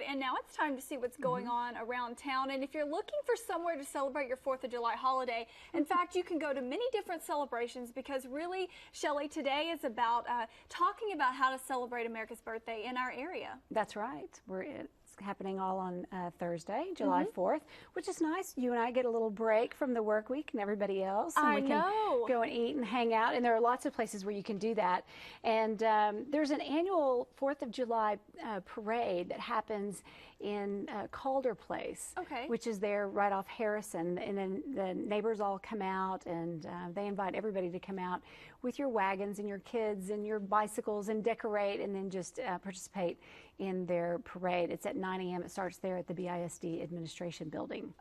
and now it's time to see what's going on around town. And if you're looking for somewhere to celebrate your 4th of July holiday, in fact, you can go to many different celebrations, because really, Shelly, today is about talking about how to celebrate America's birthday in our area. That's right. It's happening all on Thursday, July 4th, which is nice. You and I get a little break from the work week and everybody else, and we can go and eat and hang out. And there are lots of places where you can do that. And there's an annual 4th of July parade that happens in Calder Place, which is there right off Harrison. And then the neighbors all come out, and they invite everybody to come out with your wagons and your kids and your bicycles and decorate, and then just participate in their parade. It's at 9 a.m. It starts there at the BISD Administration Building.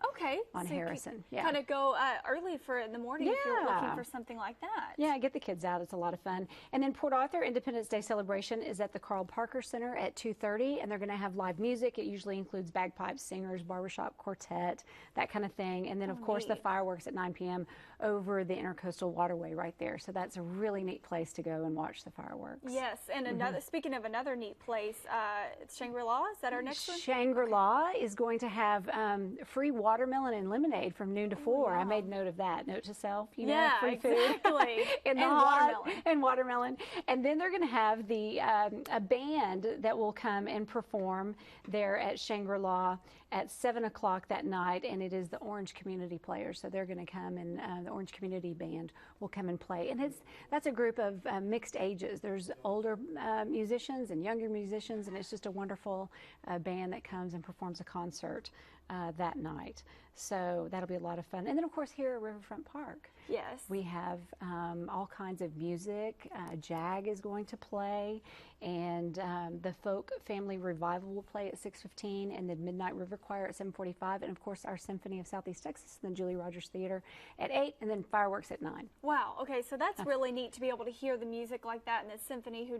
On Harrison. Kind of go early in the morning if you're looking for something like that. Yeah, get the kids out. It's a lot of fun. And then Port Arthur Independence Day celebration is at the Carl Parker Center at 2:30, and they're going to have live music. It usually includes bagpipes, singers, barbershop quartet, that kind of thing. And then, of course, the fireworks at 9 p.m. over the Intercoastal Waterway right there. So that's a really neat place to go and watch the fireworks. Yes, and another, speaking of another neat place, it's Shangri-La. Is that our next one? Shangri-La is going to have free watermelon and lemonade from noon to 4. I made note of that. Note to self, you know, free food in the hot and watermelon. And then they're going to have the a band that will come and perform there at Shangri-La at 7 o'clock that night, and it is the Orange Community Players. So they're going to come, and the Orange Community Band will come and play. And that's a group of mixed ages. There's older musicians and younger musicians, and it's just a wonderful band that comes and performs a concert that night. So that'll be a lot of fun. And then, of course, here at Riverfront Park, we have all kinds of music. JAG is going to play, and the Folk Family Revival will play at 6:15, and the Midnight River Choir at 7:45, and of course our Symphony of Southeast Texas and the Julie Rogers Theater at 8, and then fireworks at 9. Wow. Okay, so that's really neat to be able to hear the music like that, and the symphony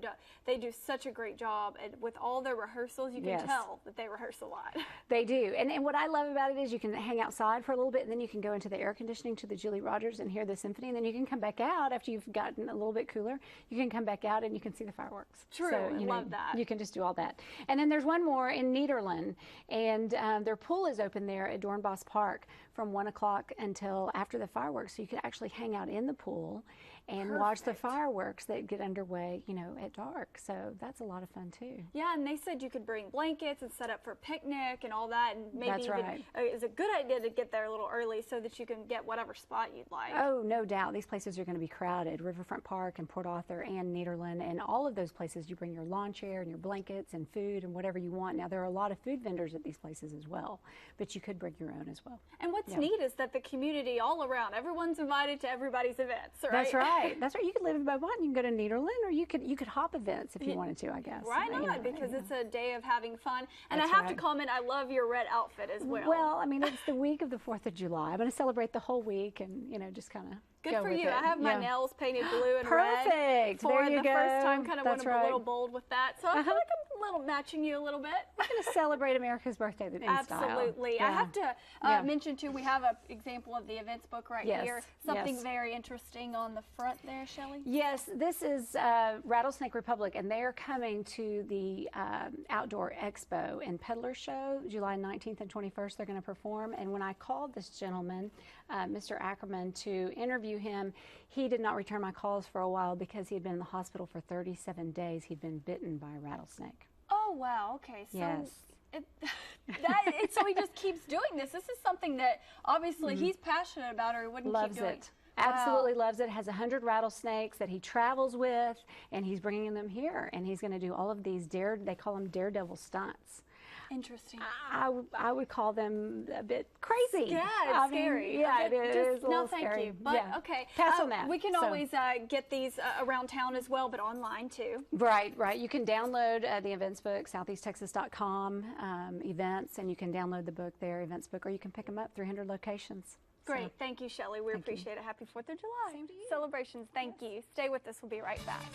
they do such a great job, and with all their rehearsals, you can tell that they rehearse a lot. They do, and what I love about it is you can hang outside for a little bit, and then you can go into the air conditioning to the Julie Rogers and hear the symphony, and then you can come back out after you've gotten a little bit cooler. You can come back out and you can see the fireworks. True, so, I love that. You can just do all that. And then there's one more in Nederland, and their pool is open there at Dornbos Park from 1 o'clock until after the fireworks, so you can actually hang out in the pool and watch the fireworks that get underway, you know, at dark. So that's a lot of fun too. Yeah, and they said you could bring blankets and set up for a picnic and all that, and maybe it's a good idea to get there a little early so that you can get whatever spot you'd like. Oh, no doubt. These places are going to be crowded. Riverfront Park and Port Arthur and Nederland, and all of those places, you bring your lawn chair and your blankets and food and whatever you want. Now, there are a lot of food vendors at these places as well, but you could bring your own as well. And what's neat is that the community all around, everyone's invited to everybody's events, right? That's right. That's right. You could live in Beaumont, you can go to Nederland, or you could hop events if you wanted to, I guess. Why not? Because it's a day of having fun. And I have to comment, I love your red outfit as well. Well, I mean, it's the week of the 4th of July. I'm going to celebrate the whole week and, you know, just kind of Good for you. I have my nails painted blue and red. Perfect. There you go. For the first time, kind of went a little bold with that. So I feel like I'm a little matching you a little bit. We're going to celebrate America's birthday in style. Absolutely. I have to mention, too, we have an example of the events book right here. Something very interesting on the front there, Shelly. Yes, this is Rattlesnake Republic, and they're coming to the Outdoor Expo and Peddler Show, July 19th and 21st. They're going to perform. And when I called this gentleman, Mr. Ackerman, to interview him, he did not return my calls for a while because he had been in the hospital for 37 days. He'd been bitten by a rattlesnake. Oh, wow. Okay. So so he just keeps doing this. This is something that obviously he's passionate about, or he wouldn't keep doing it. Absolutely loves it. Has 100 rattlesnakes that he travels with, and he's bringing them here. And he's going to do all of these they call them daredevil stunts. Interesting. I would call them a bit crazy. Yeah, it's scary. Yeah, it is a little thank scary. you. But okay, pass on that. We can always get these around town as well, but online too. Right. You can download the events book, southeasttexas.com events, and you can download the book there, events book, or you can pick them up, 300 locations. Great. Thank you, Shelly. We appreciate it. Happy 4th of July. Same to you. Celebrations. Thank you. Stay with us. We'll be right back.